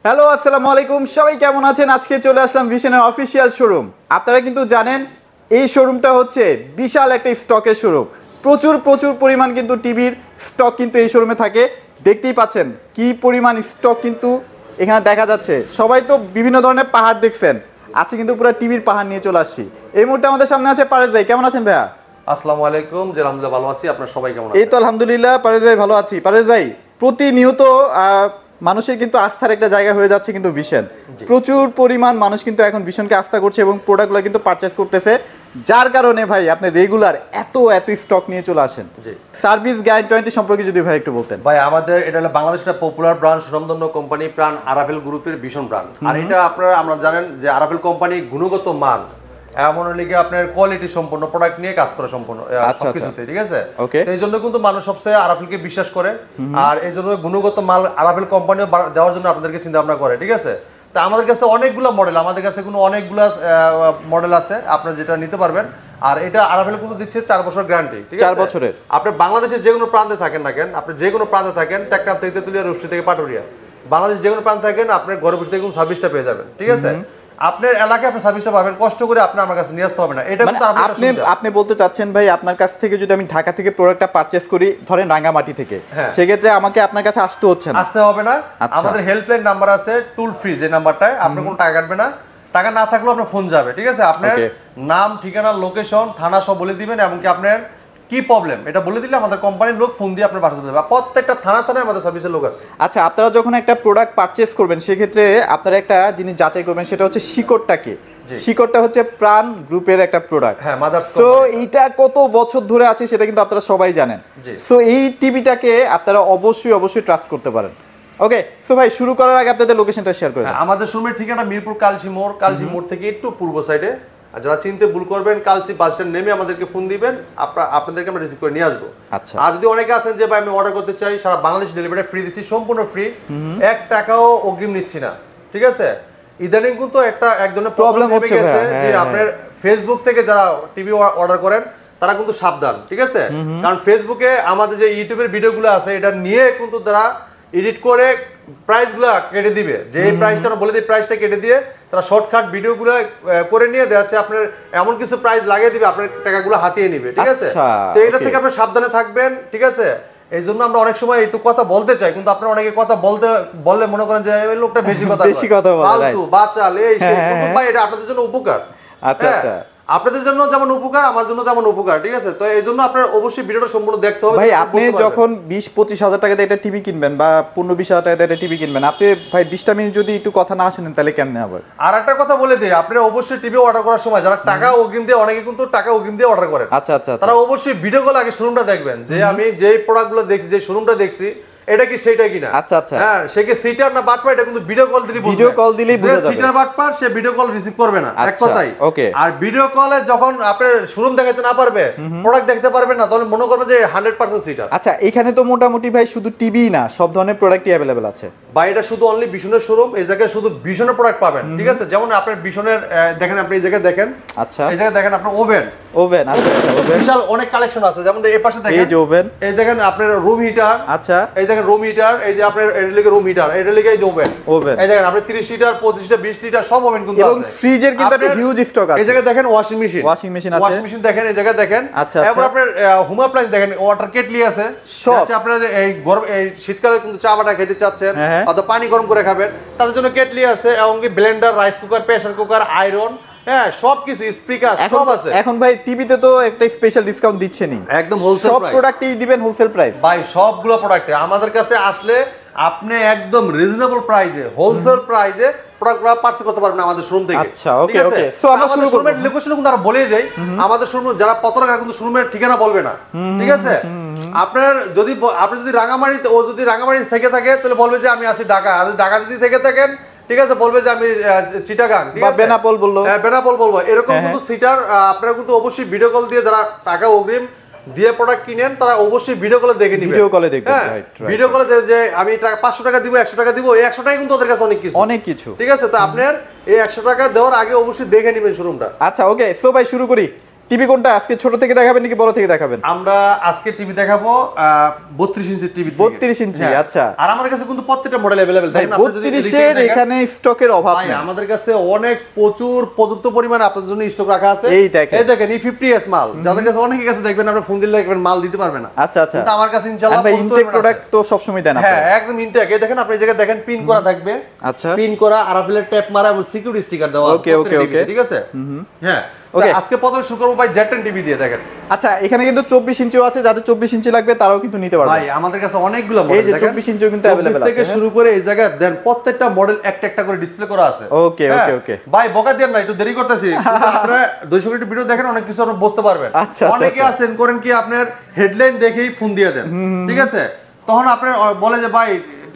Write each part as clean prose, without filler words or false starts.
Hello আসসালামু আলাইকুম, সবাই কেমন আছেন? আজকে চলে আসলাম ভিশনের অফিসিয়াল শোরুম। আপনারা কিন্তু জানেন এই শোরুমটা হচ্ছে বিশাল একটা স্টকের শোরুম। প্রচুর প্রচুর পরিমাণ কিন্তু টিভির স্টক কিন্তু এই শোরুমে থাকে। দেখতেই পাচ্ছেন কি পরিমাণ স্টক কিন্তু এখানে দেখা যাচ্ছে। সবাই তো বিভিন্ন ধরনের পাহাড় দেখছেন, আজকে কিন্তু পুরো টিভির পাহাড় নিয়ে চলে আসছি। এই মুহূর্তে আমাদের সামনে আছে পারেশ ভাই। কেমন আছেন ভাইয়া? আসসালামু আলাইকুম। জি আলহামদুলিল্লাহ ভালো আছি। আপনারা সবাই কেমন এই আছেন? তো আলহামদুলিল্লাহ পারেশ ভাই ভালো আছি। পারেশ ভাই, প্রতিনিয়ত মানুষের কিন্তু আস্থার একটা জায়গা হয়ে যাচ্ছে কিন্তু ভিশন। প্রচুর পরিমাণ মানুষ কিন্তু এখন ভিশনকে আস্থা করছে এবং প্রোডাক্টগুলো কিন্তু পারচেজ করতেছে, যার কারণে ভাই আপনি রেগুলার এত স্টক নিয়ে চলে আসেন। জি সার্ভিস গ্যারান্টি সম্পর্কে যদি ভাই একটু বলতেন। ভাই, আমাদের এটা হলো বাংলাদেশের পপুলার ব্র্যান্ড, সুনামধন্য কোম্পানি প্রাণ আরাফেল গ্রুপের ভীষণ ব্র্যান্ড। আর এটা আমরা জানেন যে আরাফেল কোম্পানি গুণগত মান এমন লিগে আপনার কোয়ালিটি সম্পন্ন প্রোডাক্ট নিয়ে কাজ করে সম্পূর্ণ সবকিছুতে, ঠিক আছে? তো এই জন্য কিন্তু মানুষ সবচেয়ে আরাফেলকে বিশ্বাস করে, আর এই জন্য গুণগত মাল আরাফেল কোম্পানিও দেওয়ার জন্য আপনাদেরকে চিন্তা ভাবনা করে, ঠিক আছে? তা আমাদের কাছে অনেকগুলো মডেল, আমাদের কাছে অনেকগুলো মডেল আছে, আপনারা যেটা নিতে পারবেন। আর এটা আরাফেল কিন্তু দিচ্ছে 4 বছর গ্যারান্টি, ঠিক আছে? 4 বছরের। আপনি বাংলাদেশের যে কোনো প্রান্তে থাকেন না কেন, আপনি যে কোনো প্রান্তে থাকেন, টেকনাফ থেকে তেতুলিয়া, রূপসী থেকে পাটুরিয়া, বাংলাদেশ যে কোনো প্রান্তে থাকেন, আপনি ঘরে বসে থেকে সার্ভিসটা পেয়ে যাবেন, ঠিক আছে? আপনার এলাকায় আপনি সার্ভিসটা পাবেন, কষ্ট করে আপনি আমার কাছে নিয়ে আসতে হবে না। এটা কিন্তু আপনি বলতে চাচ্ছেন ভাই, আপনার কাছ থেকে যদি আমি ঢাকা থেকে প্রোডাক্টটা পারচেজ করি, ধরেন রাঙ্গামাটি থেকে, সেক্ষেত্রে আমাকে আপনার কাছে আসতে হচ্ছে না? আসতে হবে না। আমাদের হেল্পলাইন নাম্বার আছে, টুল ফ্রি, যে নাম্বারটায় আপনি কোনো টাকা কাটবে না, টাকা না থাকলেও আপনার ফোন যাবে, ঠিক আছে? আপনার নাম, ঠিকানা, লোকেশন, থানা সব বলে দিবেন, এমনকি আপনার কি প্রবলেম এটা বলে দিলে আমাদের কোম্পানির লোক ফোন দিয়ে আপনার পাঠাতে দেবে। প্রত্যেকটা থানায় আমাদের সার্ভিসের লোক আছে। আচ্ছা, আপনারা যখন একটা প্রোডাক্ট পারচেজ করবেন, সেক্ষেত্রে আপনারা একটা জিনিস যাচাই করবেন, সেটা হচ্ছে শিকড়টাকে। শিকড়টা হচ্ছে প্রাণ গ্রুপের একটা প্রোডাক্ট। হ্যাঁ, মাদার্স। সো এইটা কত বছর ধরে আছে সেটা কিন্তু আপনারা সবাই জানেন। সো এই টিভিটাকে আপনারা অবশ্যই ট্রাস্ট করতে পারেন। ওকে, সো ভাই শুরু করার আগে আপনাদের লোকেশনটা শেয়ার করে দেন। আমাদের শোরুমের ঠিকানা মিরপুর কালচি মোড় থেকে একটু পূর্ব সাইডে। আর যারা চিনতে ভুল করবেন, কালচি বাস স্ট্যান্ড নেমে আমাদেরকে ফোন দিবেন, আপনাদেরকে আমরা রিসিভ করে নিয়ে আসবো। আচ্ছা। আর যদি অনেকে আছেন যে ভাই আমি অর্ডার করতে চাই, সারা বাংলাদেশ ডেলিভারি ফ্রি দিচ্ছি, সম্পূর্ণ ফ্রি, 1 টাকাও অগ্রিম নিচ্ছি না, ঠিক আছে? ইদানিং কিন্তু এক ধরনের প্রবলেম হচ্ছে যে আপনার ফেসবুক থেকে যারা টিভি অর্ডার করেন তারা কিন্তু সাবধান, ঠিক আছে? কারণ ফেসবুকে আমাদের যে ইউটিউবের ভিডিওগুলো আছে, এটা নিয়ে কিন্তু তারা এডিট করে প্রাইসগুলো কেটে দিবে, যে এই প্রাইসটা আমরা বলে দিই, প্রাইসটা কেটে দিয়ে তারা শর্টকাট ভিডিওগুলো করে নিয়ে দেওয়াচ্ছে আপনার এমন কিছু প্রাইস লাগিয়ে দিবে, আপনার টাকাগুলো হাতিয়ে নিবে, ঠিক আছে? তো এটা থেকে আপনি সাবধানে থাকবেন, ঠিক আছে? এই জন্য আমরা অনেক সময় একটু কথা বলতে চাই, কিন্তু আপনারা অনেকে কথা বললে মনে করেন যে এই লোকটা বেশি কথা বলে, ফালতু বাচাল এই সেই, কিন্তু ভাই এটা আপনাদের জন্য উপকার। আচ্ছা, আপনাদের জন্য যেমন উপকার, আমার জন্য তেমন উপকার, ঠিক আছে? তো এই জন্য আপনার অবশ্যই ভিডিওটা সম্পূর্ণ দেখতে হবে। ভাই আপনি যখন 20-25 হাজার টাকাতে একটা টিভি কিনবেন বা 15-20 হাজার টাকাতে একটা টিভি কিনবেন, আপনি ভাই 20টা মিনিট যদি একটু কথা না শুনেন তাহলে কেমনে হবে? আর একটা কথা বলে দিই, আপনারা অবশ্যই টিভি অর্ডার করার সময় যারা টাকা অগ্রিম দিয়ে, অনেকে কিন্তু টাকা অগ্রিম দিয়ে অর্ডার করেন, আচ্ছা, তারা অবশ্যই ভিডিও কল আগে শোরুমটা দেখবেন, যে আমি যে প্রোডাক্টগুলো দেখছি, যে শোরুমটা দেখছি, এটা কি সেটা কিনা। আচ্ছা, হ্যাঁ, সে কি সিটার না বাটপার, এটা কিন্তু ভিডিও কল দিলেই বুঝবে। ভিডিও কল দিলেই বুঝা যাবে। সিটার বাটপার, সে ভিডিও কল রিসিভ করবে না, এক কথাই। ওকে। আর ভিডিও কলে যখন আপনি শোরুম দেখাতে না পারবে, প্রোডাক্ট দেখতে পারবেন না, তাহলে মনে করবে যে 100% সিটার। আচ্ছা, এখানে তো মোটামুটি ভাই শুধু টিভি না, সব ধরনের প্রোডাক্টই अवेलेबल আছে। ভাই এটা শুধু অনলি ভিশনের শোরুম, এই জায়গায় শুধু ভিশনের প্রোডাক্ট পাবেন, ঠিক আছে? যেমন আপনার ভিশনের দেখেন, আপনি এই জায়গায় দেখেন, আচ্ছা, এই জায়গায় দেখেন আপনার ওভেন, আচ্ছা, বিশাল অনেক কালেকশন আছে। যেমন এই পাশে দেখেন, এই যে ওভেন, এই দেখেন আপনার রুম হিটার, আচ্ছা, এই দেখেন রুম হিটার, এই যে আপনার এর লিগে রুম হিটার, এর লিগে এই যে ওভেন, এই দেখেন আপনি 30 লিটার, 25 লিটার, 20 লিটার সব ওভেন কিন্তু আছে। এবং ফ্রিজের কিন্তু একটা হিউজ স্টক আছে। এই জায়গায় দেখেন ওয়াশিং মেশিন আছে, ওয়াশিং মেশিন দেখেন, এই জায়গায় দেখেন। আচ্ছা, এরপর আপনার হোম অ্যাপ্লায়েন্স দেখেন, ওয়াটার কেটলি আছে। আচ্ছা, আপনারা যে এই গরম এই শীতকালে কিন্তু চা বাটা খেতে চাচ্ছেন অথবা পানি গরম করে খাবেন, তাদের জন্য কেটলি আছে, এবং কি Blender, rice cooker, pressure cooker, iron, হ্যাঁ সবকিছু, স্পিকার সব আছে। এখন ভাই টিভিতে তো একটা স্পেশাল ডিসকাউন্ট দিচ্ছেনই, একদম হোলসেল সব প্রাইস। প্রোডাক্টই দিবেন হোলসেল প্রাইস। ভাই সবগুলো প্রোডাক্টে আমাদের কাছে আসলে আপনি একদম রিজনেবল প্রাইসে, হোলসেল প্রাইসে প্রোডাক্টগুলো পারচেজ করতে পারবেন আমাদের শোরুম থেকে। আচ্ছা, ওকে। সো আমরা শুরু করব। শোরুমের লোকেশন কিন্তু আমরা বলেই দেই, আমাদের শোরুম যারা পত্রকার কিন্তু শোরুমের ঠিকানা বলবে না, ঠিক আছে? আপনি যদি রাঙামাটিতে, ও যদি রাঙামাটি থেকে থাকে তাহলে বলবে যে আমি আছি ঢাকা, আর ঢাকা যদি থেকে থাকেন, ঠিক আছে, বলবে যে আমি চিটাগাং, ঠিক আছে, বেনাপোল বললো, হ্যাঁ বেনাপোল বলবো, এরকম কিন্তু সিটার। আপনারা কিন্তু অবশ্যই ভিডিও কল দিয়ে, যারা টাকা অগ্রিম দিয়ে প্রোডাক্ট কিনেন, তারা অবশ্যই ভিডিও কলে দেখে নিবেন, ভিডিও কলে দেখবেন। ভিডিও কলে যে আমি 500 টাকা দিব, 100 টাকা দিব, এই 100 টাকা কিন্তু ওদের কাছে অনেক কিছু, ঠিক আছে? তো আপনার এই 100 টাকা দেওয়ার আগে অবশ্যই দেখে নেবেন শোরুমটা। আচ্ছা, ওকে। সো ভাই শুরু করি। টিভি কোনটা আজকে ছোট থেকে দেখাবেন নাকি বড় থেকে দেখাবেন? আমরা আজকে টিভি দেখাবো 32 ইঞ্চি টিভি। 32 ইঞ্চি, আচ্ছা। আর আমাদের কাছে কিন্তু প্রত্যেকটা মডেল अवेलेबल। দেখেন 32 এর এখানে স্টকের অভাব নেই। আমাদের কাছে অনেক পর্যাপ্ত পরিমাণে আপনাদের জন্য স্টক রাখা আছে। এই দেখেন E50s মাল, যাদের কাছে অনেকের কাছে দেখবেন আপনি ফোন দিলে দেখবেন মাল দিতে পারবে না। আচ্ছা আচ্ছা, কিন্তু আমার কাছে ইনশাআল্লাহ ইনটেক প্রোডাক্ট তো সব সময় দেন আপনারা। হ্যাঁ, একদম ইনটেক। এই দেখেন আপনি এই জায়গায় দেখেন পিন করা থাকবে। আচ্ছা, পিন করা, আরএফএল ট্যাপ মারা এবং সিকিউরিটি স্টিকার দেওয়া আছে। ওকে, ঠিক আছে। হ্যাঁ, ওকে। আজকে প্রথমে শুরু করব ভাই Z10 টিভি দিয়ে। দেখেন আচ্ছা, এখানে কিন্তু 24 ইঞ্চিও আছে, যাদের 24 ইঞ্চি লাগবে তারাও কিন্তু নিতে পারবে। ভাই আমাদের কাছে অনেকগুলো মডেল, এই যে 24 ইঞ্চিও কিন্তু अवेलेबल আছে থেকে শুরু করে এই জায়গায় দেন প্রত্যেকটা মডেল একটা একটা করে ডিসপ্লে করা আছে। ওকে। ভাই বকা দেন না, একটু দেরি করতেছি। আপনারা 200 মিনিট ভিডিও দেখেন, অনেক কিছু আপনি বুঝতে পারবেন। আচ্ছা, অনেকে আছেন করেন কি আপনার হেডলাইন দেখেই ফোন দিয়ে দেন, ঠিক আছে? তখন আপনার বলে যে ভাই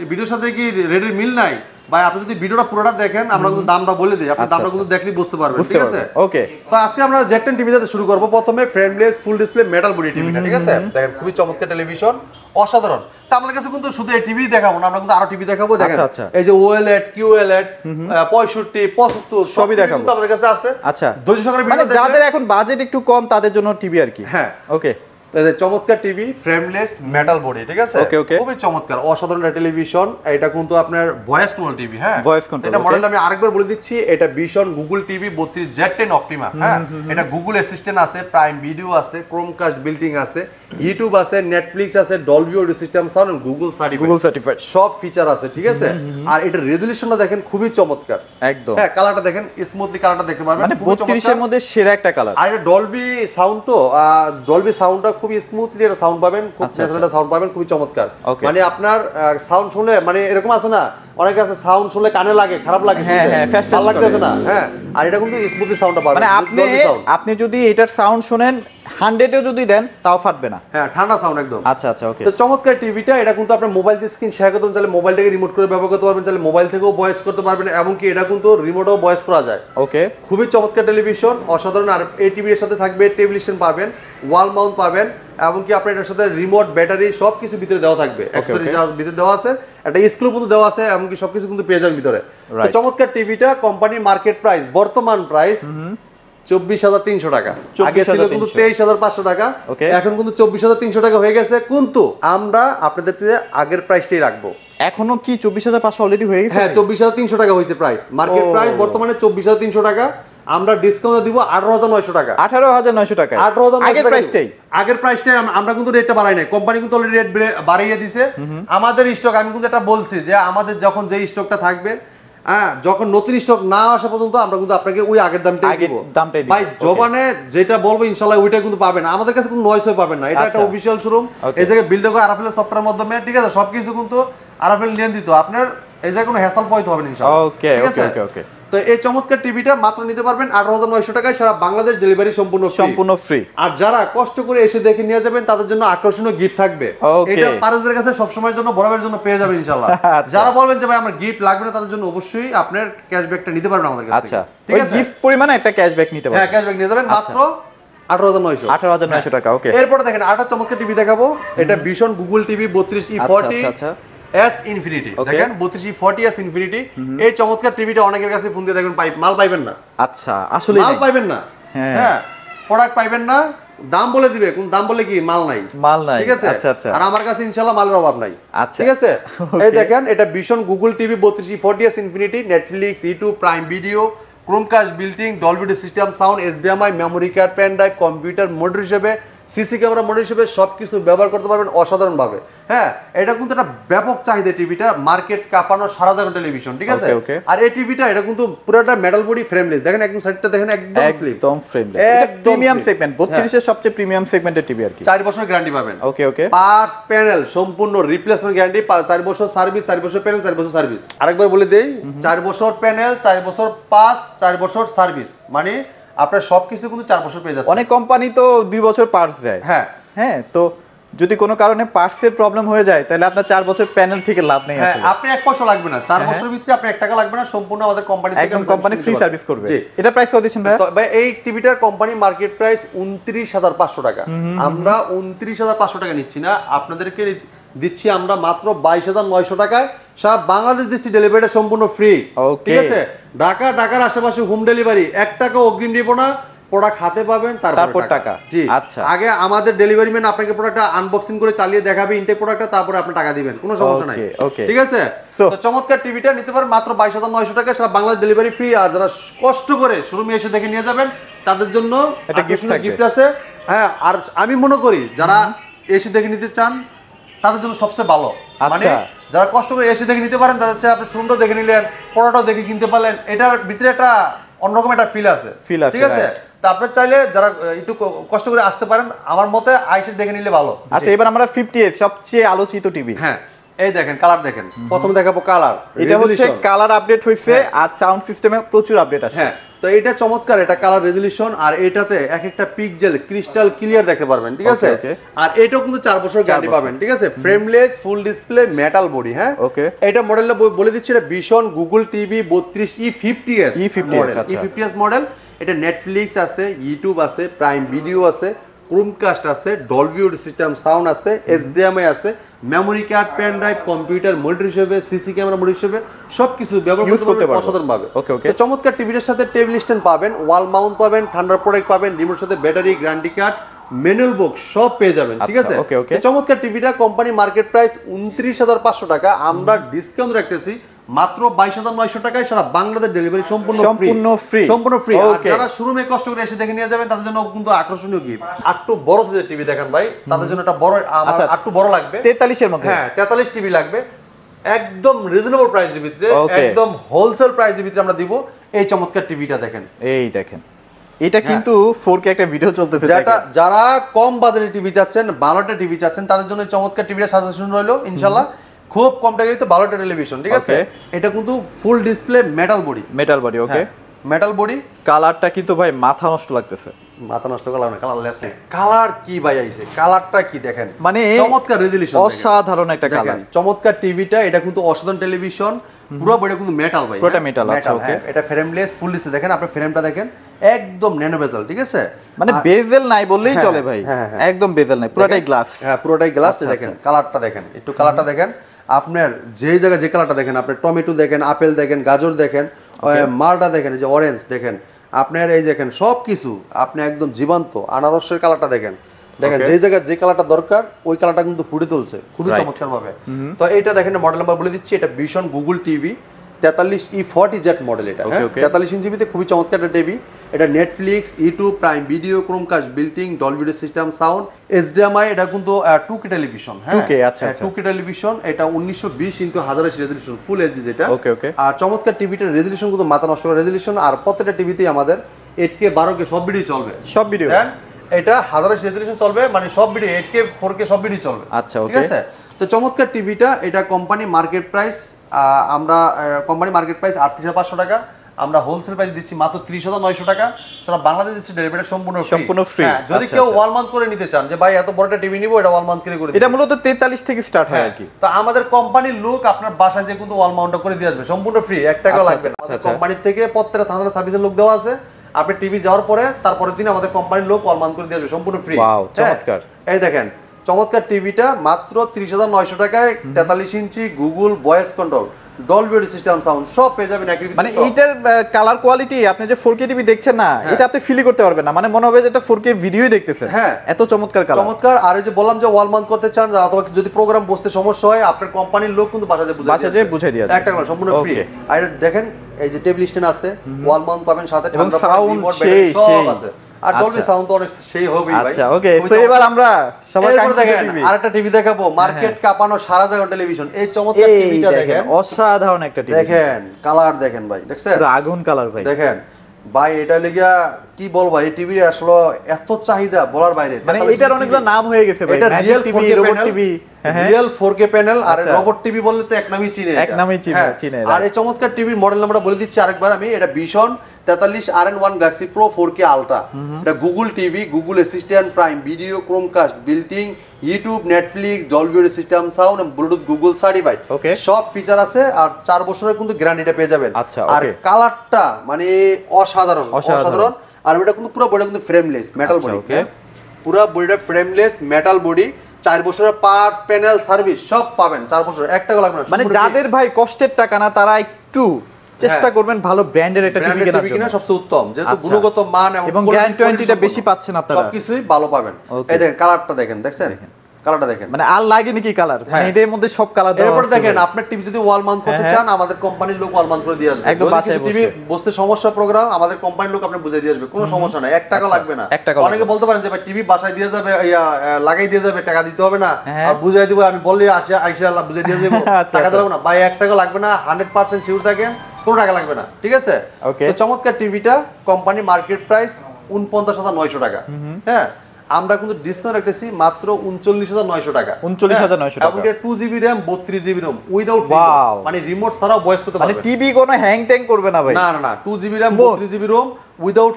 ভিডিওর সাথে কি রেডের মিল নাই। ভাই আপনি যদি ভিডিওটা পুরোটা দেখেন, আমরা কিন্তু দামটা বলে দিই, আপনি দামটা কিন্তু দেখলেই বুঝতে পারবেন, ঠিক আছে? ওকে। তো আজকে আমরা Z10 টিভি দিয়ে শুরু করব। প্রথমে frameless full display metal body টিভিটা, ঠিক আছে? দেখেন খুবই চমৎকার টেলিভিশন, অসাধারণ। তো আমাদের কাছে কিন্তু শুধু এই টিভি দেখাবো না, আমরা কিন্তু আরো টিভি দেখাবো। দেখেন এই যে OLED, QLED, 65, 75 সবই দেখাবো, কিন্তু আমাদের কাছে আছে। আচ্ছা, ধৈর্য সহকারে মানে ভিডিও যাদের এখন বাজেট একটু কম তাদের জন্য টিভি আর কি। হ্যাঁ, ওকে। চমৎকার টিভি, ফ্রেমলেস মেটাল বডি, ঠিক আছে? খুবই চমৎকার, অসাধারণ টেলিভিশন। এটা কিন্তু আপনার ভয়েস কন্ট্রোল টিভি। হ্যাঁ, ভয়েস কন্ট্রোল। এটা মডেল আমি আরেকবার বলে দিচ্ছি, এটা Vision Google TV 32 Z10 Optima. হ্যাঁ, এটা গুগল অ্যাসিস্ট্যান্ট আছে, প্রাইম ভিডিও আছে, ক্রোমকাস্ট বিল্ডিং আছে, ইউটিউব আছে, নেটফ্লিক্স আছে, ডলবি অডিও সিস্টেম সাউন্ড এবং গুগল সার্টিফাইড সব ফিচার আছে, ঠিক আছে? আর এটা রেজোলিউশনটা দেখেন খুবই চমৎকার একদম। হ্যাঁ, কালারটা দেখেন, স্মুথলি কালারটা দেখতে পারবেন, মানে 32 এর মধ্যে সেরা একটা কালার। আর এটা ডলবি সাউন্ড, তো ডলবি সাউন্ডটা খুবই স্মুথলি এটা সাউন্ড পাবেন, খুব ন্যাচারাল সাউন্ড পাবেন, খুবই চমৎকার। মানে আপনার সাউন্ড শুনলে মানে এরকম আছে না, অনেকে আছে সাউন্ড শুনলে কানে লাগে, খারাপ লাগে, ভালো লাগতেছে না। হ্যাঁ, আর এটা কিন্তু স্মুথলি সাউন্ডটা পাবেন। মানে আপনি যদি এটার সাউন্ড শুনেন 100 এও যদি দেন তাও ফাটবে না। হ্যাঁ, ঠান্ডা সাউন্ড একদম। আচ্ছা আচ্ছা, ওকে। তো চমৎকার টিভিটা, এটা কিন্তু আপনার মোবাইল দিয়ে স্ক্রিন শেয়ার করতে চাইলে মোবাইলটাকে রিমোট করে ব্যবহার করতে পারবেন, চাইলে মোবাইল থেকেও ভয়েস করতে পারবেন, এমনকি এটা কিন্তু রিমোটও ভয়েস করা যায়। ওকে, খুবই চমৎকার টেলিভিশন, অসাধারণ। আর এই টিভির সাথে থাকবে টেলিভিশন পাবেন, ওয়াল মাউন্ট পাবেন, এমনকি আপনার এটার সাথে রিমোট, ব্যাটারি সবকিছু ভিতরে দেওয়া থাকবে, অ্যাকসেসরিজ ভিতরে দেওয়া আছে, একটা স্ক্রু কিন্তু দেওয়া আছে, এমনকি সবকিছু কিন্তু পেয়ে যাবেন ভিতরে। তো চমৎকার টিভিটা, কোম্পানির মার্কেট প্রাইস, বর্তমান প্রাইস 24,300 টাকা। আগে ছিল কিন্তু 23,500 টাকা, এখন কিন্তু 24,300 টাকা হয়ে গেছে। কিন্তু আমরা আপনাদের আগের প্রাইসটাই রাখবো। এখনো কি 24,500 অলরেডি হয়ে গেছে? হ্যাঁ, 24,300 টাকা হয়েছে প্রাইস, মার্কেট প্রাইস বর্তমানে 24,300 টাকা। আমরা ডিসকাউন্ট দিব 18,900 টাকা। 18,900 টাকা আগের প্রাইসটাই। আগের প্রাইসটাই আমরা কিন্তু রেটটা বাড়াই নাই, কোম্পানি কিন্তু অলরেডি রেট বাড়িয়ে দিয়েছে। আমাদের স্টক, আমি কিন্তু এটা বলছি যে আমাদের যখন যে স্টকটা থাকবে, হ্যাঁ, যখন নতুন স্টক না আসা পর্যন্ত আমরা কিন্তু আপনাকে ওই আগের দামটাই দিব। ভাই জবানে যেটা বলবো ইনশাআল্লাহ ওইটা কিন্তু পাবেন, আমাদের কাছে কোনো নয়েস হয়ে পাবেন না। এটা একটা অফিশিয়াল শোরুম, এই জায়গায় বিল্ড করে আরএফএল সফটওয়্যারের মাধ্যমে, ঠিক আছে? সবকিছু কিন্তু আরএফএল নিয়ন্ত্রিত, আপনার এই জায়গায় কোনো হ্যাসেল পয়তে হবে না ইনশাআল্লাহ। ওকে ওকে ওকে। তো এই চমৎকার টিভিটা মাত্র নিতে পারবেন 18,900 টাকায়, সারা বাংলাদেশ ডেলিভারি সম্পূর্ণ ফ্রি। আর যারা কষ্ট করে এসে দেখে নিয়ে যাবেন তাদের জন্য আকর্ষণীয় গিফট থাকবে। এটা পারুদের কাছে সব সময়ের জন্য, বরাবরের জন্য পেয়ে যাবেন ইনশাআল্লাহ। যারা বলবেন যে ভাই আমার গিফট লাগবে না, তাদের জন্য অবশ্যই আপনার ক্যাশব্যাকটা নিতে পারবেন আমাদের কাছে। আচ্ছা, ঠিক আছে, গিফট পরিমাণে একটা ক্যাশব্যাক নিতে পারবেন। হ্যাঁ, ক্যাশব্যাক নিয়ে যাবেন মাত্র 18,900 টাকা। ওকে, এরপর দেখেন আরেকটা চমৎকার টিভি দেখাবো। এটা Vision Google TV 32E40 S infinity. দেখেন 32E40 S ইনফিনিটি। এই চমৎকার টিভিটা অনেকের কাছে ফোন দিয়ে দেখবেন মাল পাইবেন না। আচ্ছা, আসলে মাল পাইবেন না। হ্যাঁ, প্রোডাক্ট পাইবেন না, দাম বলে দিবে, কোন দাম বলে কি মাল নাই, ঠিক আছে? আচ্ছা আচ্ছা। আর আমার কাছে ইনশাআল্লাহ মালের অভাব নাই, ঠিক আছে? এই দেখেন এটা Vision Google TV 32E40 S infinity, Netflix, YouTube, Prime video, Chromecast building, Dolby audio system sound, HDMI, memory card, pen drive, computer mode হিসেবে, সিসি ক্যামেরা মোড হিসেবে সবকিছু ব্যবহার করতে পারবেন অসাধারণ ভাবে। হ্যাঁ, এটা কিন্তু একটা ব্যাপক চাহিদা টিভিটা, মার্কেট কাঁপানো সারা জায়গা টেলিভিশন, ঠিক আছে? আর এই টিভিটা এটা কিন্তু পুরোটা মেটাল বডি, ফ্রেমলেস। দেখেন একদম সাইডটা দেখেন, একদম ফ্রেমলেস, প্রিমিয়াম সেগমেন্ট, 32 এর সবচেয়ে প্রিমিয়াম সেগমেন্টের টিভি আর কি। 4 বছরের গ্যারান্টি পাবেন। ওকে ওকে। পার্টস প্যানেল সম্পূর্ণ রিপ্লেসমেন্ট গ্যারান্টি, 4 বছর সার্ভিস, 4 বছর প্যানেল, 4 বছর সার্ভিস। আরেকবার বলে দেই, 4 বছর প্যানেল, 4 বছর পাস, 4 বছর সার্ভিস, মানে আপনার সবকিছু কিন্তু 4 বছর পেয়ে যাচ্ছে। অনেক কোম্পানি তো 2 বছর পার্টস দেয়। হ্যাঁ হ্যাঁ, তো যদি কোনো কারণে পার্টসের প্রবলেম হয়ে যায় তাহলে আপনার 4 বছর প্যানেল থেকে লাভ নেই। আসলে আপনি 1 পয়সা লাগবে না, 4 বছরের ভিতরে আপনি 1 টাকা লাগবে না, সম্পূর্ণ আমাদের কোম্পানি থেকে একদম কোম্পানি ফ্রি সার্ভিস করবে। এটা প্রাইস কত দিচ্ছেন ভাই? ভাই এই টিভিটার কোম্পানি মার্কেট প্রাইস 29,500 টাকা। আমরা 29,500 টাকা নিচ্ছি না, আপনাদেরকে দিচ্ছি আমরা মাত্র 22,900 টাকায়। সারা বাংলাদেশ দিচ্ছি, ডেলিভারিটা সম্পূর্ণ ফ্রি, ঠিক আছে? ঢাকার আশেপাশে হোম ডেলিভারি, 1 টাকা অগ্রিম দিব না, প্রোডাক্ট হাতে পাবেন, তারপর টাকা। জি আচ্ছা, আগে আমাদের ডেলিভারি ম্যান আপনাকে প্রোডাক্টটা আনবক্সিং করে চালিয়ে দেখাবে ইনটেক প্রোডাক্টটা, তারপরে আপনি টাকা দিবেন, কোনো সমস্যা নাই। ঠিক আছে, তো চমৎকার টিভিটা নিতে পারেন মাত্র 22,900 টাকা, সারা বাংলাদেশ ডেলিভারি ফ্রি। আর যারা কষ্ট করে শোরুমে এসে দেখে নিয়ে যাবেন তাদের জন্য একটা গিফট আছে। হ্যাঁ, আর আমি মনে করি যারা এসে দেখে নিতে চান তাদের জন্য সবচেয়ে ভালো, মানে যারা কষ্ট করে এসে দেখে নিতে পারেন তাদের চেয়ে আপনি শোরুমটাও দেখে নিলেন, প্রোডাক্টও দেখে কিনতে পারলেন, এটার ভিতরে একটা অন্যরকম একটা ফিল আছে। ঠিক আছে, তা আপনি চাইলে যারা একটু কষ্ট করে আসতে পারেন, আমার মতে আইসে দেখে নিলে ভালো। আচ্ছা, এবার আমরা 50 সবচেয়ে আলোচিত টিভি। হ্যাঁ, এই দেখেন কালার দেখেন, প্রথমে দেখাবো কালার। এটা হচ্ছে কালার আপডেট হইছে, আর সাউন্ড সিস্টেমে প্রচুর আপডেট আছে। হ্যাঁ, তো এটা চমৎকার, এটা কালার রেজোলিউশন, আর এটাতে এক একটা পিক্সেল ক্রিস্টাল ক্লিয়ার দেখতে পারবেন। ঠিক আছে, আর এটাও কিন্তু 4 বছর গ্যারান্টি পাবেন। ঠিক আছে, frameless full display metal body. হ্যাঁ, ওকে, এটা মডেলটা বলে দিচ্ছি, এটা Vision Google TV 32 E50s model. E50s model, এটা নেটফ্লিক্স আছে, ইউটিউব আছে, প্রাইম ভিডিও আছে, ক্রোমকাস্ট আছে, ডলবি সিস্টেম সাউন্ড আছে, HDMI আছে, memory card, pen drive, computer monitor হিসেবে, সিসি ক্যামেরা মনিটর হিসেবে সবকিছু ব্যবহার করতে পারবেন অসাধারণ ভাবে। ওকে, চমৎকার টিভিটার সাথে টেবিল স্ট্যান্ড পাবেন, ওয়াল মাউন্ট পাবেন, ঠান্ডা প্রোডাক্ট পাবেন, রিমোট সাথে ব্যাটারি, গ্যারান্টি কার্ড, ম্যানুয়াল বুক সব পেয়ে যাবেন। ঠিক আছে, চমৎকার টিভিটা কোম্পানি মার্কেট প্রাইস 29,500 টাকা, আমরা ডিসকাউন্ট রাখতেছি মাত্র 22,900 টাকায়, সারা বাংলাদেশ ডেলিভারি সম্পূর্ণ ফ্রি। যারা শোরুমে কষ্ট করে এসে দেখে নিয়ে যাবেন তাদের জন্য কিন্তু আকর্ষণীয় গিফট। আটটু বড় সাইজের টিভি দেখেন ভাই, তাদের জন্য একটা বড়, আটটু বড় লাগবে, 43 এর মধ্যে। হ্যাঁ, 43 টিভি লাগবে, একদম রিজনেবল প্রাইসের ভিতরে, একদম হোলসেল প্রাইসের ভিতরে আমরা দিব। এই চমৎকার টিভিটা দেখেন, এই দেখেন, এটা কিন্তু 4K একটা ভিডিও চলতেছে। যারা কম বাজেটের টিভি চাচ্ছেন, ভালোটা টিভি চাচ্ছেন, তাদের জন্য চমৎকার টিভিটা সাজেশন রইলো ইনশাআল্লাহ। খুব কম টাকায় ভালো টেলিভিশন। ঠিক আছে, এটা কিন্তু ফুল ডিসপ্লে মেটাল বডি। ওকে, মেটাল বডি, কালারটা কিন্তু ভাই মাথা নষ্ট লাগতেছে। মাথা নষ্ট কালার না, কালার লেসে কালার কি ভাই আইছে, কালারটা কি দেখেন, মানে চমৎকার রেজোলিউশন, অসাধারণ একটা কালার, চমৎকার টিভিটা। এটা কিন্তু অসাধারণ টেলিভিশন, পুরো বডি কিন্তু মেটাল ভাই, পুরোটা মেটাল আছে। ওকে, এটা ফ্রেমলেস ফুল ডিসপ্লে দেখেন, আপনি ফ্রেমটা দেখেন একদম ন্যানো বেজেল। ঠিক আছে, মানে বেজেল নাই বললেই চলে ভাই, একদম বেজেল নাই, পুরোটাই গ্লাস। হ্যাঁ, পুরোটাই গ্লাস। দেখেন কালারটা দেখেন, একটু কালারটা দেখেন, আপনার যে জায়গায় যে কালারটা দেখেন, আপনার টমেটো দেখেন, আপেল দেখেন, গাজর দেখেন, মালটা দেখেন, এই যে অরেঞ্জ দেখেন, আপনার এই দেখেন সবকিছু আপনি একদম জীবন্ত আনারসের কালারটা দেখেন, যে জায়গায় যে কালারটা দরকার ওই কালারটা কিন্তু ফুটে তুলছে খুবই চমৎকার ভাবে। তো এটা দেখেন, মডেল নাম্বার বলে দিচ্ছি, এটা Vision Google TV 43 E40Z model. এটা 43 ইঞ্চিতে খুবই চমৎকার একটা টিভি। এটা Netflix, YouTube, Prime video, Chromecast, বিল্টিং, Dolby system sound, HDMI, এটা কিন্তু 2K টেলিভিশন। হ্যাঁ, 2K, আচ্ছা, 2K টেলিভিশন, এটা 1920x1080 রেজোলিউশন, ফুল এইচডি যেটা। আর চমৎকার টিভিটার রেজোলিউশন কিন্তু মাথা নষ্ট করা রেজোলিউশন, আর প্রত্যেকটা টিভিতেই আমাদের 8K 12K সব ভিডিও চলবে, সব ভিডিও। এটা 1080 রেজোলিউশন চলবে, মানে সব ভিডিও 8K 4K সব ভিডিও চলবে। আচ্ছা, ঠিক আছে। তো চমৎকার টিভিটা, এটা কোম্পানি মার্কেট প্রাইস, আমরা কোম্পানি মার্কেট প্রাইস 38,500 টাকা, আমরা হোলসেল প্রাইস দিচ্ছি মাত্র 30,900 টাকা, সারা বাংলাদেশ দিচ্ছি ডেলিভারি সম্পূর্ণ ফ্রি। যদি কেউ ওয়াল মাউন্ট করে নিতে চান যে ভাই এত বড়টা টিভি নিব, এটা ওয়াল মাউন্ট করে দিই, এটা মূলত 43 থেকে স্টার্ট হয় আর কি। তো আমাদের কোম্পানির লোক আপনার বাসায় যে কিন্তু ওয়াল মাউন্টটা করে দিয়ে আসবে সম্পূর্ণ ফ্রি, 1 টাকাও লাগবে না। কোম্পানি থেকে প্রত্যেকটা থানা সার্ভিসের লোক দেওয়া আছে, আপনি টিভি যাওয়ার পরে তারপরের দিন আমাদের কোম্পানির লোক ওয়াল মাউন্ট করে দিয়ে আসবে সম্পূর্ণ ফ্রি। ওয়াও, চমৎকার। এই দেখেন চমৎকার টিভিটা মাত্র 30,900 টাকায়, 43 inch, Google voice control, Dolby system sound সব পেয়ে যাবেন একই ভিতরে। মানে এইটার কালার কোয়ালিটি আপনি যে 4K টিভি দেখছেন না, এটা আপনি ফিলই করতে পারবেন না, মানে মনে হবে যে এটা 4K ভিডিওই দেখতেছেন। হ্যাঁ, এত চমৎকার কালার, চমৎকার। আর এই যে বললাম যে ওয়াল মাউন্ট করতে চান, অথবা যদি প্রোগ্রাম বসতে সমস্যা হয়, আপনার কোম্পানির লোক কিন্তু বাসায় বুঝাই দিয়ে একটা কালার সম্পূর্ণ ফ্রি। আর দেখেন এই যে টেবিল স্ট্যান্ড আছে, ওয়াল মাউন্ট পাবেন, সাথে সাউন্ড সব আছে, আর ডলবি সাউন্ড তো অনেক সেই হবে ভাই। আচ্ছা, ওকে। সো এবার আমরা সবাই দেখেন আরেকটা টিভি দেখাবো, মার্কেট কাঁপানো সারা জায়গা টেলিভিশন। এই চমৎকার টিভিটা দেখেন, অসাধারণ একটা টিভি দেখেন, কালার দেখেন ভাই, দেখছেন পুরো আগুন কালার ভাই, দেখেন ভাই। এটা লাগিয়া কি বলবো, এই টিভি আসলে এত চাহিদা বলার বাইরে, মানে এটার অনেকগুলো নাম হয়ে গেছে ভাই। এটা real TV, robot TV, real 4K panel, আর রোবট টিভি বললে তো এক নামই চিনে। আর এই চমৎকার টিভির মডেল নাম্বারটা বলে দিচ্ছি আরেকবার আমি, এটা vision 43 RN1 Galaxy Pro 4K Ultra। এটা Google TV, Google assistant, prime video, Chromecast, বিল্টিং, YouTube, Netflix, Dolby system sound, Bluetooth Google certified, সব ফিচার আছে। আর 4 বছরের কিন্তু গ্যারান্টিটা পেয়ে যাবেন। আর কালারটা মানে অসাধারণ। আর এটা কিন্তু পুরো বডিটা কিন্তু ফ্রেমলেস মেটাল বডি, পুরো বডিটা ফ্রেমলেস মেটাল বডি। 4 বছরের পার্টস, প্যানেল, সার্ভিস সব পাবেন 4 বছর, 1 টাকা লাগবে না। মানে যাদের ভাই কষ্টের টাকা না, তারা একটু চেষ্টা করবেন ভালো ব্র্যান্ডের একটা টিভি কেনার জন্য, সবচেয়ে উত্তম, যেহেতু গুণগত মান এবং গ্যারান্টিটা বেশি পাচ্ছেন আপনারা, সবকিছুই ভালো পাবেন। এই দেখেন কালারটা দেখেন, দেখছেন কালারটা দেখেন, মানে আর লাগে নাকি কালার, মানে এর মধ্যে সব কালার দেওয়া আছে। এরপর দেখেন আপনার টিভি যদি ওয়াল মাউন্ট করতে চান, আমাদের কোম্পানির লোক ওয়াল মাউন্ট করে দিয়ে আসবে। একদম বাসায় বসে। টিভি বুঝতে সমস্যা প্রোগ্রাম, আমাদের কোম্পানির লোক আপনি বুঝিয়ে দিয়ে আসবে, কোনো সমস্যা নাই, 1 টাকা লাগবে না। অনেকে বলতে পারেন যে ভাই টিভি বাসায় দিয়ে যাবে, লাগাই দিয়ে যাবে, টাকা দিতে হবে না, আর বুঝিয়ে দিব, আমি বললে আইসা বুঝিয়ে দিয়ে যাবো, টাকা দিলাম না ভাই, 1 টাকা লাগবে না, 100% শিওর থাকেন, কোনো টাকা লাগবে না, ঠিক আছে। তো চমৎকার টিভিটা কোম্পানি মার্কেট প্রাইস 49,900 টাকা। হ্যাঁ, আমরা কিন্তু ডিসকাউন্ট রাখতেছি মাত্র 39,900 টাকা। 39,900 টাকা, এবং 2GB RAM 32GB ROM without মানে রিমোট ছাড়াও ভয়েস করতে পারবেন, মানে টিভি কোনো হ্যাং ট্যাং করবে না ভাই। না 2GB RAM 32GB ROM without